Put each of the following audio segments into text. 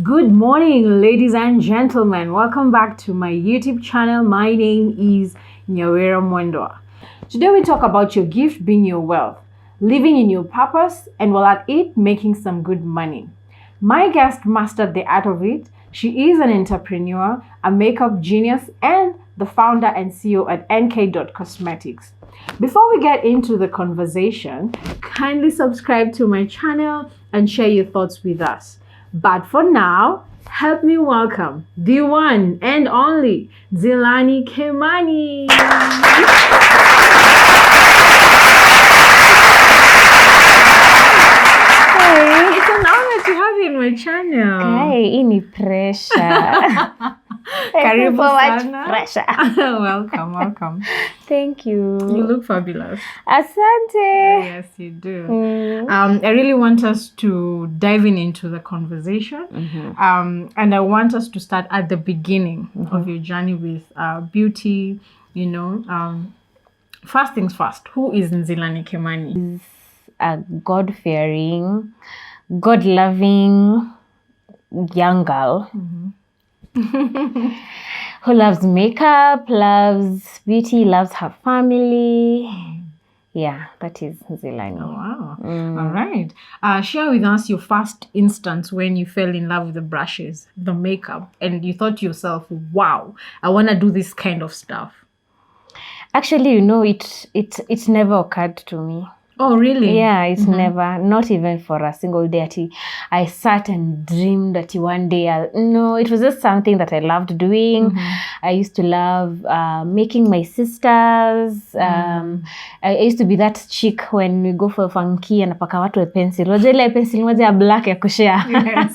Good morning, ladies and gentlemen. Welcome back to my YouTube channel. My name is Nyawera Mwendwa. Today we talk about your gift being your wealth, living in your purpose, and while at it, making some good money. My guest mastered the art of it. She is an entrepreneur, a makeup genius, and the founder and CEO at Enkay Cosmetics. Before we get into the conversation, kindly subscribe to my channel and share your thoughts with us. But for now, help me welcome the one and only Nzilani Kimani. Hey, it's an honor to have you in my channel. Hey, any pressure. Karibu so much sana. pressure. Welcome. Thank you. You look fabulous. Asante. Yes, you do. I really want us to dive into the conversation. And I want us to start at the beginning of your journey with beauty. First things first, who is Nzilani Kimani? A God-fearing, God-loving young girl who loves makeup, loves beauty, loves her family. Yeah, that is Nzilani. Oh, wow. All right. Share with us your first instance when you fell in love with the brushes, the makeup, and you thought to yourself, wow, I want to do this kind of stuff. Actually, it never occurred to me. Oh, really? Yeah, it's never, not even for a single day. I sat and dreamed that one day it was just something that I loved doing. I used to love making my sisters. I used to be that chick when we go for funky and napaka watu a pencil. Wajua ile pencil moja ya black ya kushare. Yes.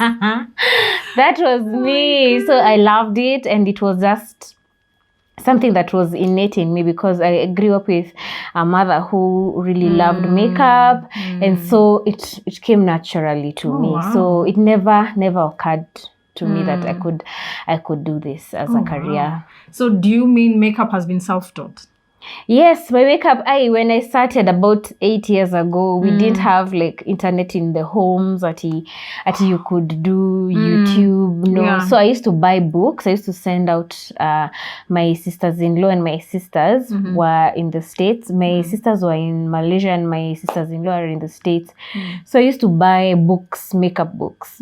That was me. So I loved it, and it was just something that was innate in me because I grew up with a mother who really loved makeup, and so it came naturally to me. Wow. So it never occurred to me that I could do this as a career. Wow. So do you mean makeup has been self-taught? Yes, my makeup, when I started about 8 years ago, we didn't have like internet in the homes that you could do YouTube. Yeah. So I used to buy books. I used to send out my sisters-in-law, and my sisters were in the States. My sisters were in Malaysia, and my sisters-in-law are in the States. So I used to buy books, makeup books.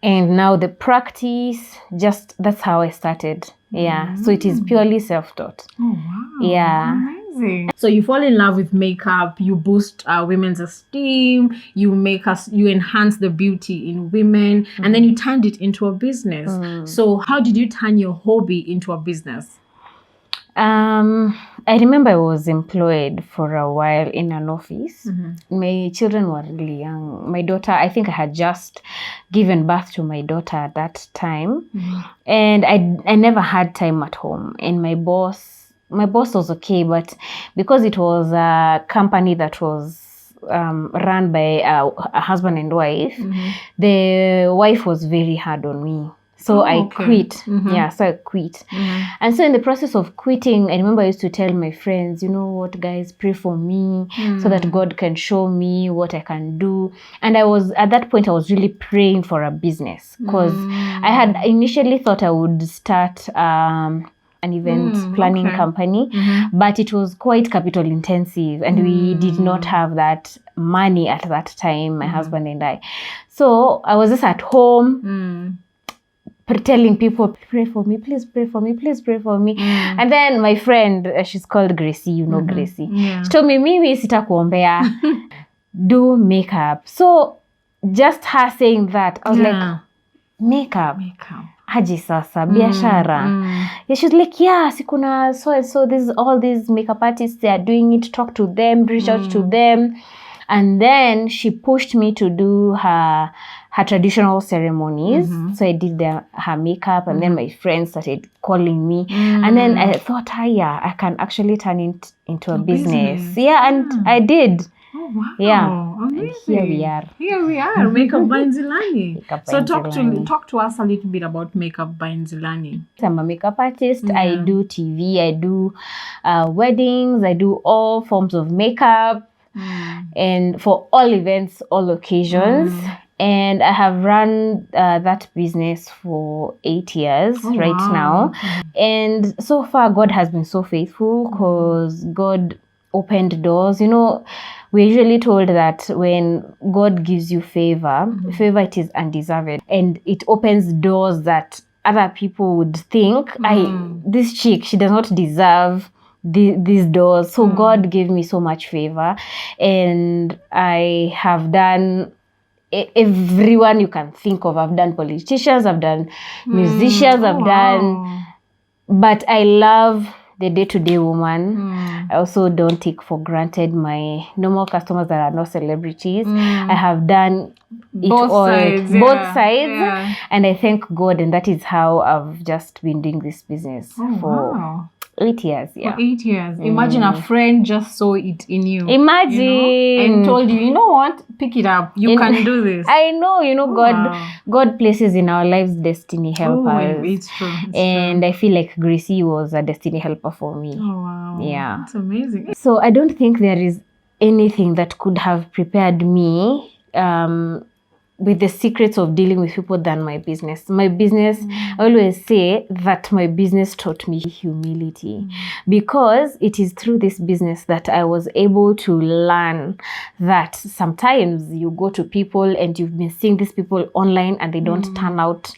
And now the practice, that's how I started. Yeah. So it is purely self-taught. Oh, wow. Yeah. Amazing. So you fall in love with makeup, you boost women's esteem, you enhance the beauty in women, and then you turned it into a business. So how did you turn your hobby into a business? I remember I was employed for a while in an office. My children were really young. My daughter, I think I had just given birth to my daughter at that time. And I never had time at home. And my boss was okay, but because it was a company that was run by a husband and wife, the wife was very hard on me. So I quit. Yeah, so I quit. And so in the process of quitting, I remember I used to tell my friends, you know what, guys, pray for me so that God can show me what I can do. And at that point, I was really praying for a business because I had initially thought I would start an event planning company, but it was quite capital intensive, and we did not have that money at that time, my husband and I. So I was just at home, telling people, pray for me, please pray for me, please pray for me. And then my friend, she's called Gracie, you know Gracie. Yeah. She told me, mimi sitakuombea, do makeup. So just her saying that, I was like, makeup. Haji sasa, biashara. Yeah, she's like, yeah, sikuna so this all these makeup artists, they are doing it, talk to them, reach out to them. And then she pushed me to do her traditional ceremonies. So I did her makeup, and then my friends started calling me. And then I thought, I can actually turn it into a business. Yeah, and I did. Oh, wow. Yeah. Amazing. And here we are, Makeup by Nzilani. So talk to us a little bit about Makeup by Nzilani. I'm a makeup artist. I do TV, I do weddings, I do all forms of makeup. And for all events, all occasions. And I have run that business for 8 years right now. And so far, God has been so faithful because God opened doors. You know, we're usually told that when God gives you favor, favor it is undeserved. And it opens doors that other people would think, this chick, she does not deserve these doors. So God gave me so much favor. And I have done everyone you can think of. I've done politicians, I've done musicians, I've done, but I love the day-to-day woman. I also don't take for granted my normal customers that are not celebrities. I have done it Both all, sides, both sides, and I thank God, and that is how I've just been doing this business for 8 years. For 8 years. Imagine a friend just saw it in you. Imagine. You know, and told you, you know what? Pick it up. You can do this. I know, you know, God places in our lives destiny helpers. It's true. And I feel like Gracie was a destiny helper for me. Oh, wow. Yeah. That's amazing. So I don't think there is anything that could have prepared me with the secrets of dealing with people than my business. My business, I always say that my business taught me humility, because it is through this business that I was able to learn that sometimes you go to people and you've been seeing these people online and they don't turn out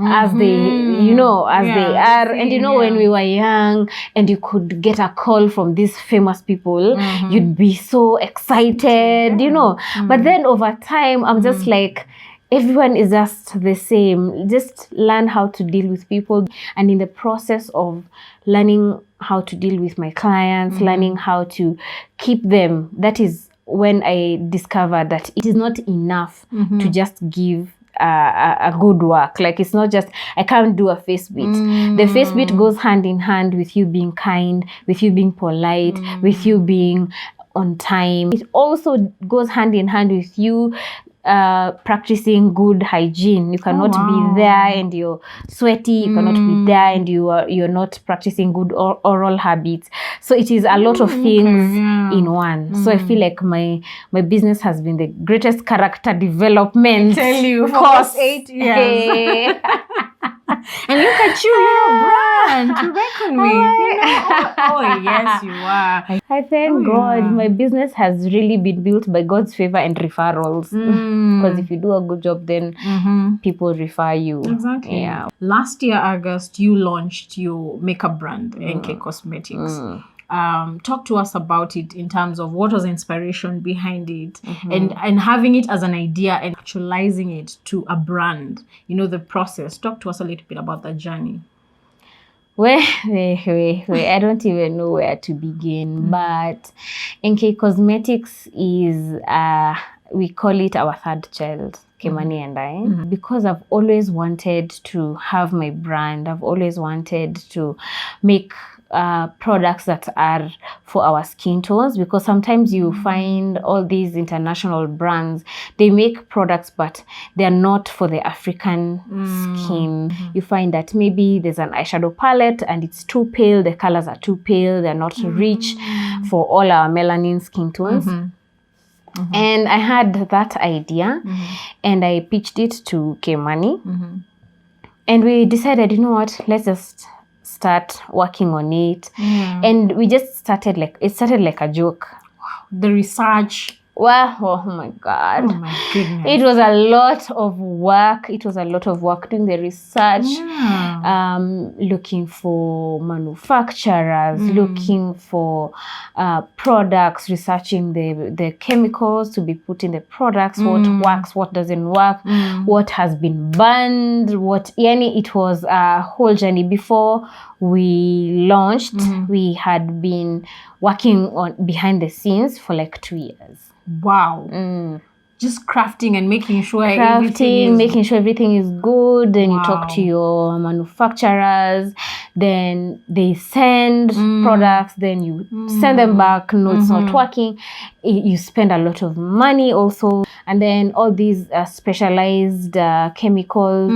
as they, you know, as they are. And you know, when we were young and you could get a call from these famous people, you'd be so excited, you know. But then over time, I'm just like, everyone is just the same. Just learn how to deal with people. And in the process of learning how to deal with my clients, learning how to keep them, that is when I discovered that it is not enough to just give a good work. Like, it's not just, I can't do a face beat. The face beat goes hand in hand with you being kind, with you being polite, with you being on time. It also goes hand in hand with you practicing good hygiene. You cannot be there and you're sweaty. You cannot be there and you're not practicing good oral habits. So it is a lot of things in one. So I feel like my business has been the greatest character development. I tell you, for 8 years. And look at you, you're a brand to reckon with. You know? Oh, yes, you are. I thank God. My business has really been built by God's favor and referrals. Because if you do a good job, then people refer you. Exactly. Yeah. Last year, August, you launched your makeup brand, Enkay Cosmetics. Talk to us about it in terms of what was the inspiration behind it, and having it as an idea and actualizing it to a brand, you know, the process. Talk to us a little bit about that journey. Wait, I don't even know where to begin. But Enkay Cosmetics is, we call it our third child, Kimani and I, because I've always wanted to have my brand. I've always wanted to make products that are for our skin tones, because sometimes you find all these international brands, they make products but they're not for the African skin. You find that maybe there's an eyeshadow palette and it's too pale, the colors are too pale, they're not rich for all our melanin skin tones. And I had that idea and I pitched it to Kimani, and we decided, you know what, let's just start working on it. And we just started like, it started like a joke. The research. Wow, oh my God. Oh my goodness. It was a lot of work. It was a lot of work doing the research, looking for manufacturers, looking for products, researching the chemicals to be put in the products, what works, what doesn't work, what has been banned, it was a whole journey. Before we launched, we had been working on behind the scenes for like 2 years. Wow. Just crafting and making sure everything is good. Then you talk to your manufacturers, then they send products, then you send them back. No, it's not working. You spend a lot of money also. And then all these specialized chemicals,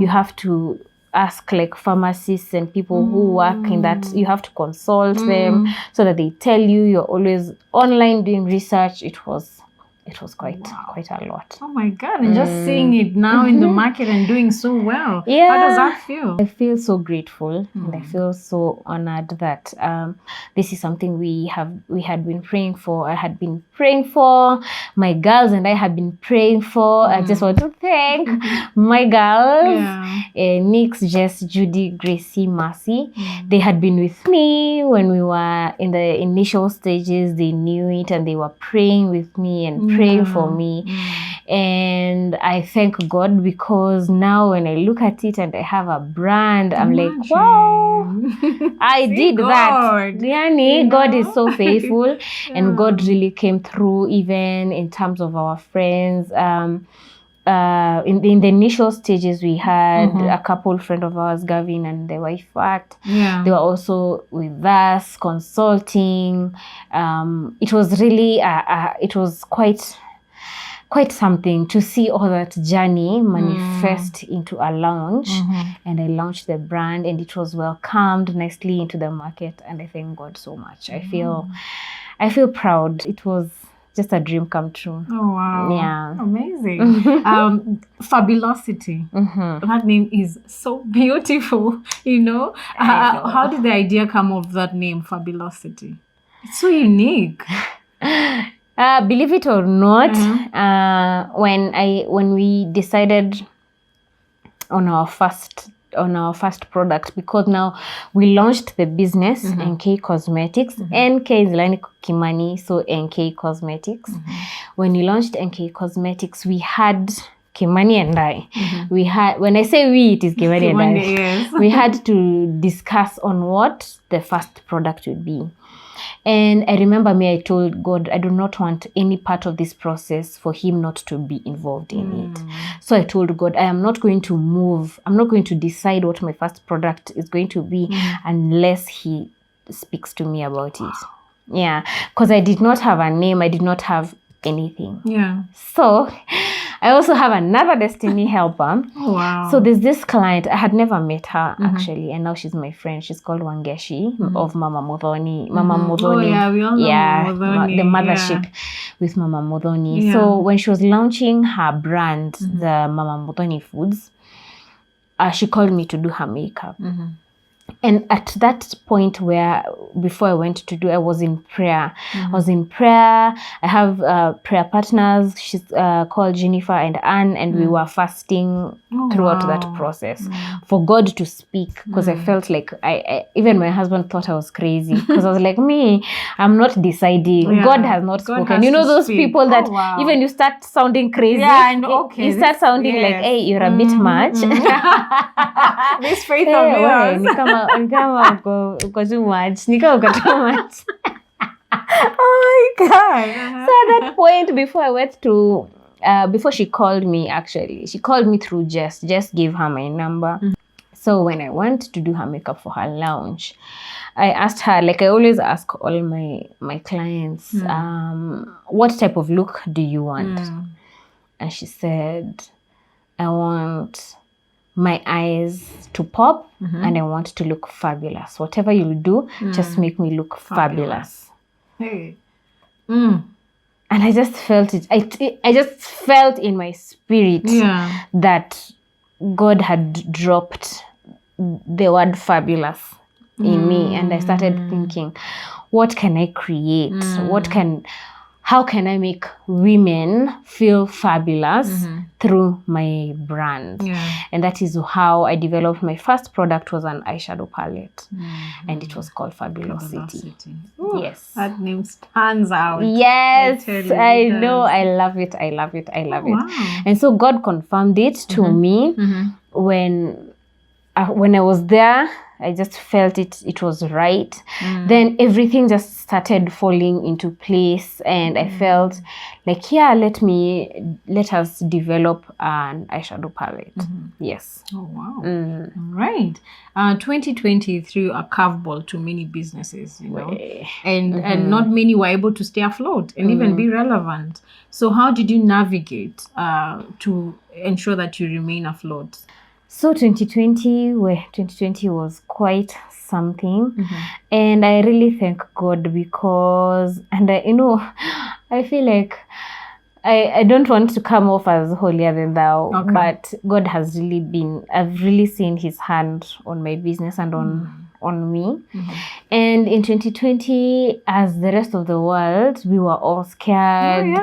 you have to ask like pharmacists and people who work in that. You have to consult them so that they tell you. You're always online doing research. It was it was quite a lot. Oh my God, and just seeing it now in the market and doing so well. Yeah. How does that feel? I feel so grateful and I feel so honored that this is something we had been praying for. I had been praying for, my girls and I had been praying for. I just want to thank my girls, Nix, Jess, Judy, Gracie, Mercy. They had been with me when we were in the initial stages. They knew it and they were praying with me and praying for me. And I thank God because now when I look at it and I have a brand, I'm like, wow, I did that. Yani, God is so faithful and God really came through even in terms of our friends. In the initial stages, we had a couple friend of ours, Gavin and the wife, they were also with us consulting. It was really, it was quite something to see all that journey manifest into a launch. And I launched the brand and it was welcomed nicely into the market. And I thank God so much. I feel proud. It was just a dream come true. Oh, wow. Yeah. Amazing. Fabulosity. That name is so beautiful, you know. How did the idea come of that name, Fabulosity? It's so unique. Believe it or not, when we decided on our first product, because now we launched the business Enkay Cosmetics, Enkay Nzilani Kimani, so Enkay Cosmetics. When we launched Enkay Cosmetics, we had Kimani and I. We had, when I say we, it is Kimani and I. Yes. We had to discuss on what the first product would be. And I remember I told God, I do not want any part of this process for him not to be involved in it. So I told God, I am not going to move. I'm not going to decide what my first product is going to be unless he speaks to me about it. Yeah, because I did not have a name. I did not have anything. Yeah. So I also have another destiny helper. Oh, wow. So there's this client, I had never met her actually, and now she's my friend. She's called Wangeshi of Mama Modoni. Mama Modoni. Oh, yeah, we all know Modoni. The mothership with Mama Modoni. Yeah. So when she was launching her brand, the Mama Modoni Foods, she called me to do her makeup. And at that point where, before I went to do, I was in prayer. I was in prayer. I have prayer partners. She's called Jennifer and Anne, and we were fasting throughout that process for God to speak, because I felt like I even my husband thought I was crazy, because I was like, I'm not deciding. Yeah. God has not spoken. You know those people that even you start sounding crazy. Yeah, I know. Okay. You start sounding like, hey, you're a bit much. This faith of yours. Uko too much. Uko too much. Oh my God. So at that point, before I went to, before she called me, actually, she called me through Jess. Jess gave her my number. So when I went to do her makeup for her launch, I asked her, like I always ask all my clients, what type of look do you want? And she said, I want my eyes to pop and I want to look fabulous. Whatever you'll do, just make me look fabulous. Hey. And I just felt it. I just felt in my spirit that God had dropped the word fabulous in me. And I started thinking, what can I create? How can I make women feel fabulous through my brand? And that is how I developed my first product. Was an eyeshadow palette, and it was called Fabulosity. Ooh, yes, that name stands out. Yes, I know. I love it. I love it. I love it. Wow. And so God confirmed it to me when I was there. I just felt it was right. Then everything just started falling into place, and I felt like, let us develop an eyeshadow palette. Yes. Oh, wow. Right. 2020 threw a curveball to many businesses, you know, and not many were able to stay afloat and even be relevant. So how did you navigate to ensure that you remain afloat? So 2020 was quite something, and I really thank God because, and I feel like I don't want to come off as holier than thou, Okay. but God has really been, I've really seen his hand on my business and on me. And in 2020, as the rest of the world, we were all scared.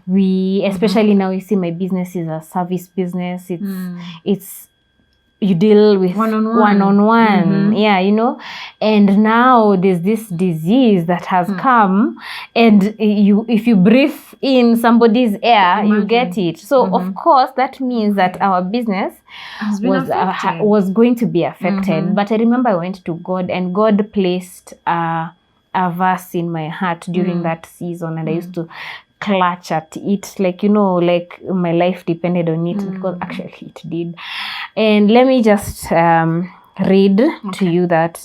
We, especially now, you see my business is a service business. It's you deal with one-on-one. Yeah, you know. And now there's this disease that has come, and if you breathe in somebody's air, you get it. So of course that means that our business was going to be affected. But I remember I went to God, and God placed a verse in my heart during that season, and I used to clutch at it, like, you know, like my life depended on it, because actually it did. And let me just read to you that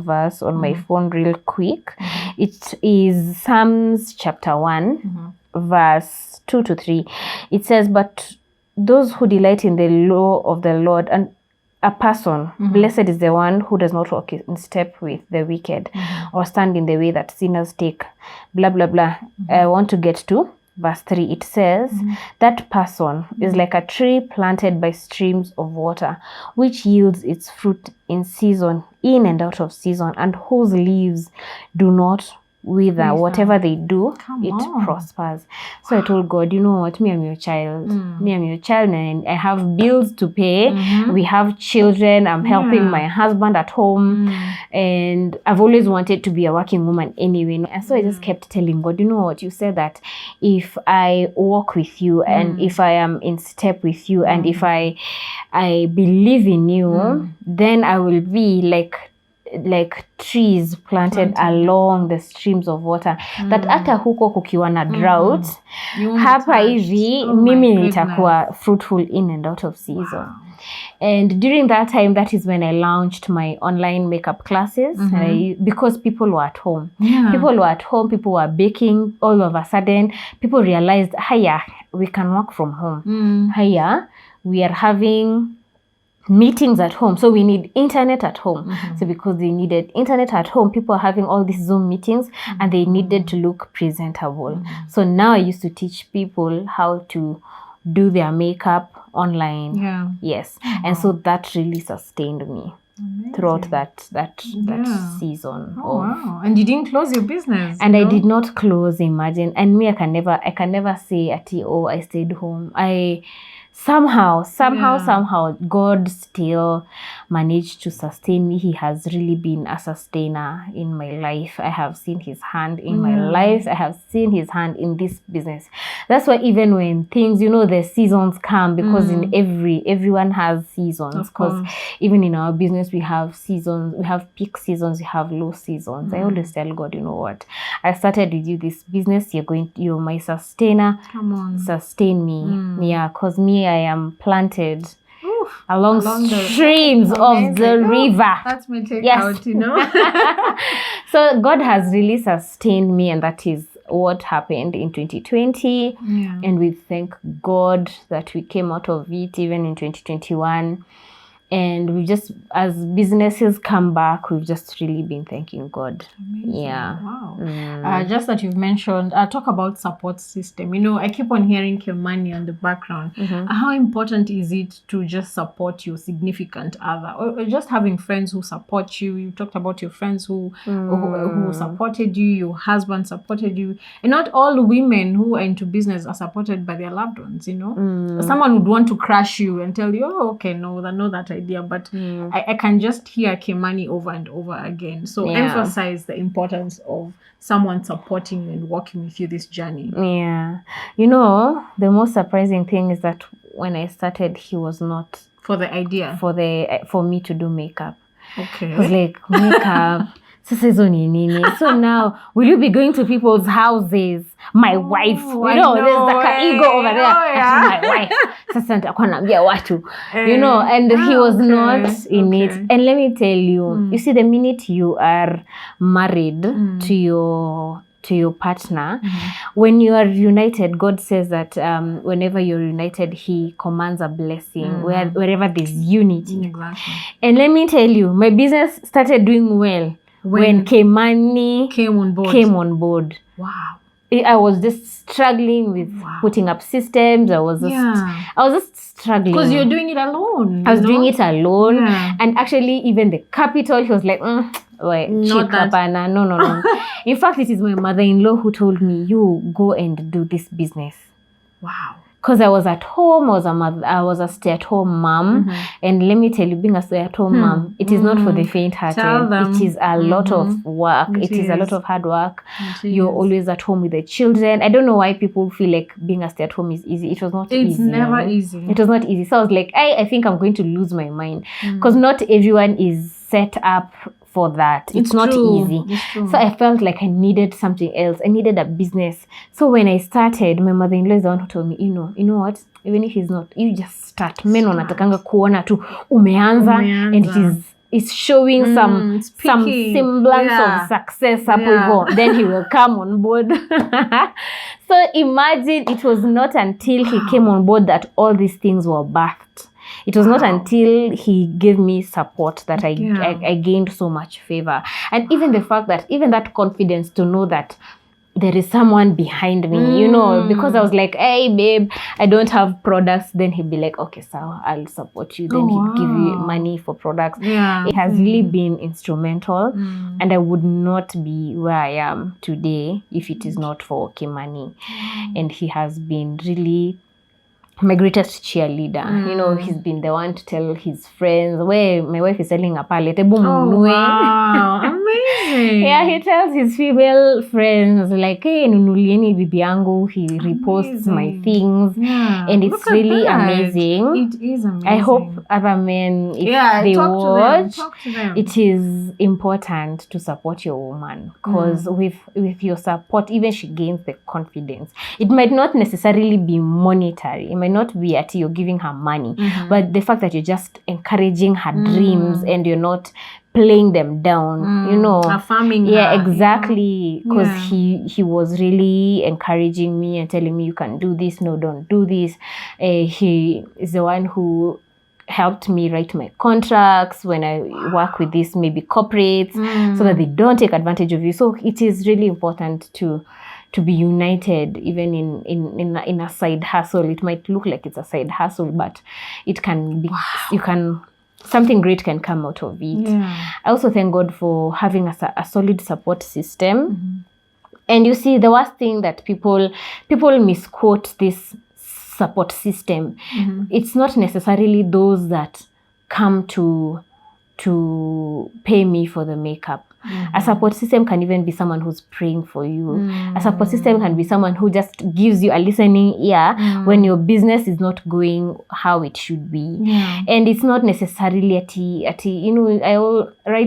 verse on my phone real quick. It is Psalms chapter 1, verse 2 to 3. It says, "But those who delight in the law of the Lord, and a person, blessed is the one who does not walk in step with the wicked, or stand in the way that sinners take," blah, blah, blah. I want to get to verse 3. It says, "That person is like a tree planted by streams of water, which yields its fruit in season, in and out of season, and whose leaves do not wither. Whatever they do, it prospers." So I told God, you know what, me, I'm your child. Me, I'm your child, and I have bills to pay. We have children. I'm helping my husband at home, and I've always wanted to be a working woman anyway. And so I just kept telling God, you know what, you said that if I walk with you, and if I am in step with you, and if I believe in you, then I will be like trees planted along the streams of water, that hata huko kukiwa na drought, hapa hivi mimi nitakuwa fruitful in and out of season. And during that time, that is when I launched my online makeup classes, because people were at home. People were at home, people were baking. All of a sudden, people realized, hiya, we can work from home. Hiya, we are having meetings at home, so we need internet at home. So because they needed internet at home, people are having all these Zoom meetings, and they needed to look presentable. So now I used to teach people how to do their makeup online. Yes. And so that really sustained me throughout that season. Wow. And you didn't close your business. And I did not close, imagine. And me, I can never say I stayed home. Somehow, God still managed to sustain me. He has really been a sustainer in my life. I have seen his hand in my life. I have seen his hand in this business. That's why even when things, you know, the seasons come, because in everyone has seasons. Because even in our business, we have seasons. We have peak seasons. We have low seasons. I always tell God, you know what? I started with you this business. You're my sustainer. Come on. Sustain me. Yeah, because me, I am planted along the streams of the river. That's my takeout, you know. So God has really sustained me, and that is what happened in 2020. And we thank God that we came out of it even in 2021. And we just, as businesses come back, we've just really been thanking God. Amazing. Yeah. Wow. Just that you've mentioned, talk about support system. You know, I keep on hearing Kimani on the background. How important is it to just support your significant other, or just having friends who support you? You talked about your friends who supported you, your husband supported you. And not all women who are into business are supported by their loved ones, you know. Someone would want to crush you and tell you, oh, okay, no, I know that idea, but I can just hear Kimani over and over again. So emphasize the importance of someone supporting you and walking with you this journey. Yeah. You know, the most surprising thing is that when I started, he was not for the idea for me to do makeup. Okay. I was like, makeup. So now, will you be going to people's houses? My wife. You know, there's like an ego over there. My wife. You know, and he was not in it. And let me tell you, you see, the minute you are married to your partner, when you are united, God says that whenever you're united, he commands a blessing wherever there's unity. Exactly. And let me tell you, my business started doing well when Kimani came on board. Wow. I was just struggling with putting up systems. I was just struggling. Because you're doing it alone. I was doing it alone. Yeah. And actually, even the capital, he was like, wait, no. In fact, it is my mother-in-law who told me, you go and do this business. Wow. Because I was at home, I was a stay-at-home mom. And let me tell you, being a stay-at-home mom, it is not for the faint-hearted. It is a lot of work. It is a lot of hard work. You're always at home with the children. I don't know why people feel like being a stay-at-home is easy. It was not easy. It's never easy. It was not easy. So I was like, I think I'm going to lose my mind. Because not everyone is set up for that. It's not easy. So I felt like I needed something else. I needed a business. So when I started, my mother-in-law is the one who told me, you know what? Even if he's not, you just start. Men wanatakanga kuona tu umeanza, and it's showing some semblance of success. Then he will come on board. So imagine, it was not until he came on board that all these things were birthed. It was not until he gave me support that I gained so much favor. And even the fact that, even that confidence to know that there is someone behind me, because I was like, hey, babe, I don't have products. Then he'd be like, okay, so I'll support you. Then he'd give you money for products. Yeah. It has really been instrumental. And I would not be where I am today if it is not for Kimani. And he has been really my greatest cheerleader. He's been the one to tell his friends, where my wife is selling a pallet. Wow, amazing. Yeah, he tells his female friends, like, hey, nunulieni bibi yangu. He reposts my things. Yeah. And it's really amazing. It is amazing. I hope other men, if they watch, talk to them. It is important to support your woman. Because with your support, even she gains the confidence. It might not necessarily be monetary. It might not be at you're giving her money, but the fact that you're just encouraging her dreams and you're not playing them down, affirming her. Yeah, exactly. Because he was really encouraging me and telling me, you can do this, no, don't do this. He is the one who helped me write my contracts when I work with these maybe corporates, so that they don't take advantage of you. So it is really important to be united, even in a side hustle. It might look like it's a side hustle, but it can be, something great can come out of it. Yeah. I also thank God for having a solid support system. And you see, the worst thing that people misquote this support system. It's not necessarily those that come to pay me for the makeup. A support system can even be someone who's praying for you. A support system can be someone who just gives you a listening ear when your business is not going how it should be. And it's not necessarily right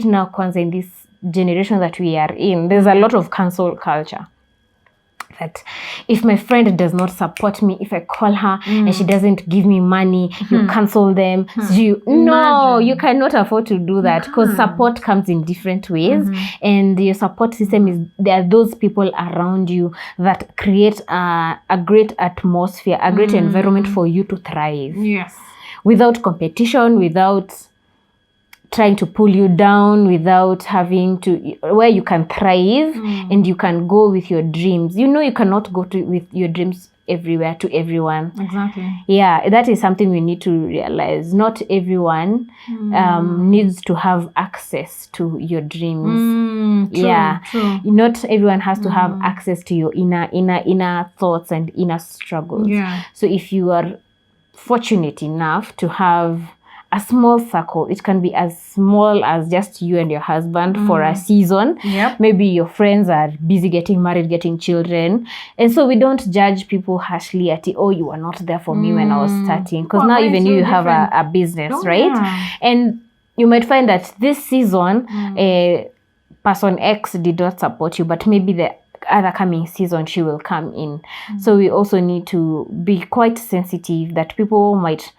now, kwanza, in this generation that we are in, there's a lot of cancel culture. That if my friend does not support me, if I call her and she doesn't give me money, you cancel them. No, you cannot afford to do that, because support comes in different ways. And your support system is, there are those people around you that create a great atmosphere, a great environment for you to thrive. Yes. Without competition, without trying to pull you down, without having to, where you can thrive and you can go with your dreams. You cannot go with your dreams everywhere to everyone. Exactly. Yeah, that is something we need to realize. Not everyone needs to have access to your dreams. True. Not everyone has to have access to your inner thoughts and inner struggles. Yeah. So if you are fortunate enough to have a small circle, it can be as small as just you and your husband for a season. Yep. Maybe your friends are busy getting married, getting children. And so we don't judge people harshly at, you were not there for me when I was starting. Because now even you have a business, right? Yeah. And you might find that this season, person X did not support you, but maybe the other coming season she will come in. So we also need to be quite sensitive that people might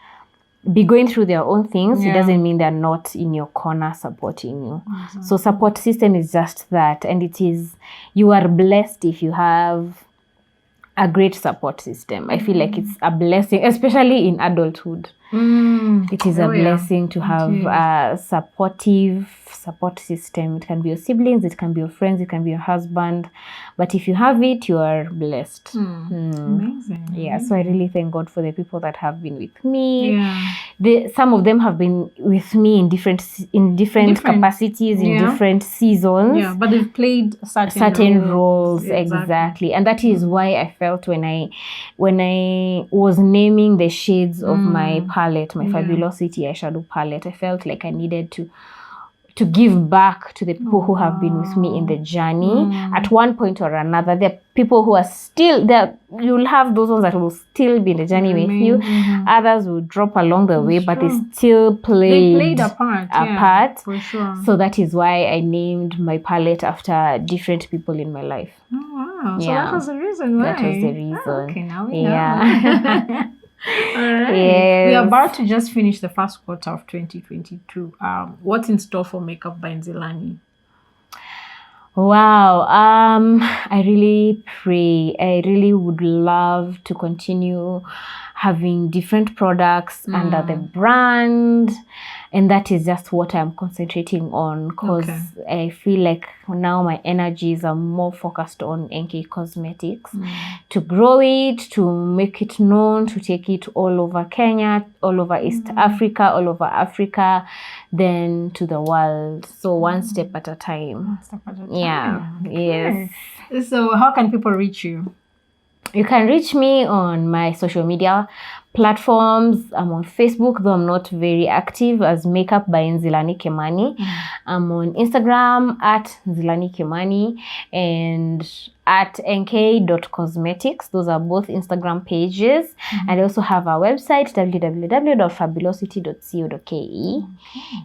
be going through their own things. It doesn't mean they're not in your corner supporting you. So support system is just that, and you are blessed if you have a great support system. I feel like it's a blessing, especially in adulthood. It is a blessing to have a supportive support system. It can be your siblings, it can be your friends, it can be your husband. But if you have it, you are blessed. Amazing. Yeah, so I really thank God for the people that have been with me. Some of them have been with me in different capacities, in different seasons. Yeah, but they've played certain roles. Exactly. And that is why I felt when I was naming the shades of my palette, my Fabulosity eyeshadow palette, I felt like I needed to give back to the people who have been with me in the journey at one point or another. There are people who are still there. You'll have those ones that will still be in the journey with you. Others will drop along the way, but they still played a part. Yeah, for sure. So that is why I named my palette after different people in my life. Oh, wow. So that was the reason why. That was the reason. Okay, now we know. All right. Yes. We are about to just finish the first quarter of 2022. What's in store for Makeup by Nzilani? Wow. I really pray. I really would love to continue having different products under the brand. And that is just what I'm concentrating on, because I feel like now my energies are more focused on Enkay Cosmetics, to grow it, to make it known, to take it all over Kenya, all over East Africa, all over Africa, then to the world. So one step at a time. One step at a time. Yeah. Okay. Yes. So how can people reach you? You can reach me on my social media platforms. I'm on Facebook, though I'm not very active, as Makeup by Nzilani Kimani. I'm on Instagram at Nzilani Kimani and at Enkay.cosmetics. Those are both Instagram pages. And I also have our website, www.fabulosity.co.ke.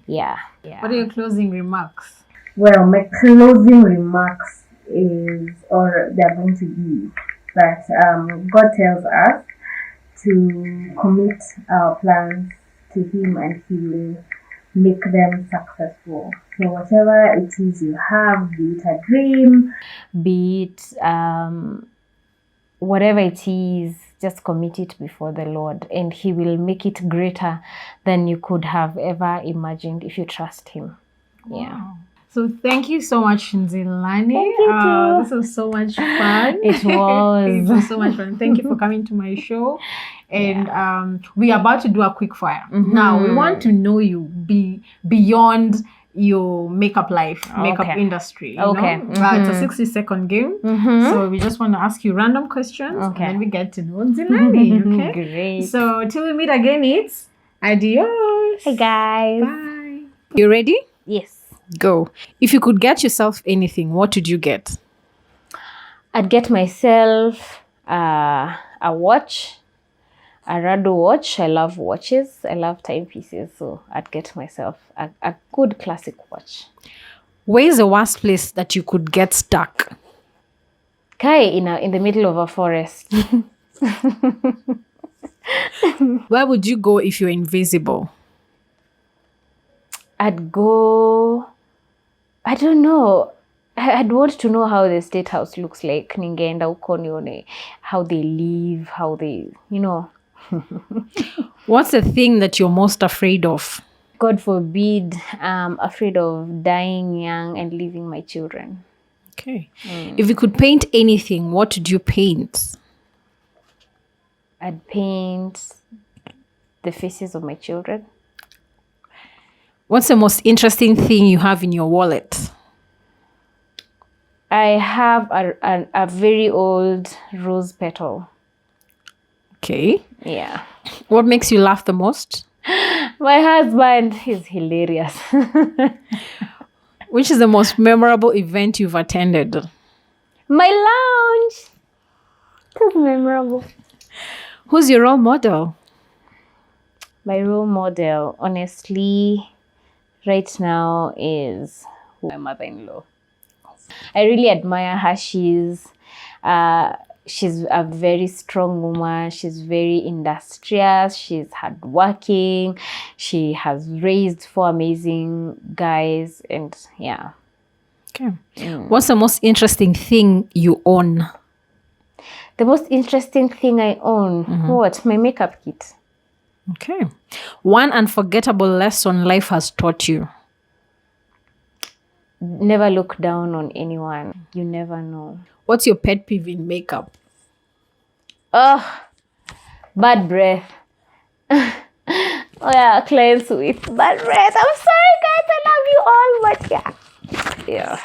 Yeah. What are your closing remarks? Well, my closing remarks they're going to be that God tells us to commit our plans to Him and He will make them successful. So whatever it is you have, be it a dream, be it whatever it is, just commit it before the Lord and He will make it greater than you could have ever imagined if you trust Him. Yeah. So thank you so much, Nzilani. Thank you too. This was so much fun. It was. It was so much fun. Thank you for coming to my show. And we are about to do a quick fire. Now, we want to know you beyond your makeup life, makeup industry. You know? It's a 60-second game. So we just want to ask you random questions. And then we get to know Nzilani. Okay? Great. So till we meet again, it's adios. Hey guys. Bye. You ready? Yes. Go. If you could get yourself anything, what would you get? I'd get myself a watch, a Rado watch. I love watches. I love timepieces. So I'd get myself a good classic watch. Where is the worst place that you could get stuck? In the middle of a forest. Where would you go if you're invisible? I'd go... I don't know. I'd want to know how the State House looks like. Ningeenda huko nione how they live, how they, What's the thing that you're most afraid of? God forbid, I'm afraid of dying young and leaving my children. Okay. If you could paint anything, what would you paint? I'd paint the faces of my children. What's the most interesting thing you have in your wallet? I have a very old rose petal. Okay. Yeah. What makes you laugh the most? My husband is hilarious. Which is the most memorable event you've attended? My lounge. That's memorable. Who's your role model? My role model, honestly, right now is my mother-in-law. I really admire her. She's a very strong woman. She's very industrious. She's hardworking. She has raised 4 amazing guys, and yeah. Okay. What's the most interesting thing you own? The most interesting thing I own? What? My makeup kit. Okay. One unforgettable lesson life has taught you. Never look down on anyone. You never know. What's your pet peeve in makeup? Oh, bad breath. Oh yeah, clients with bad breath. I'm sorry guys, I love you all, but yeah.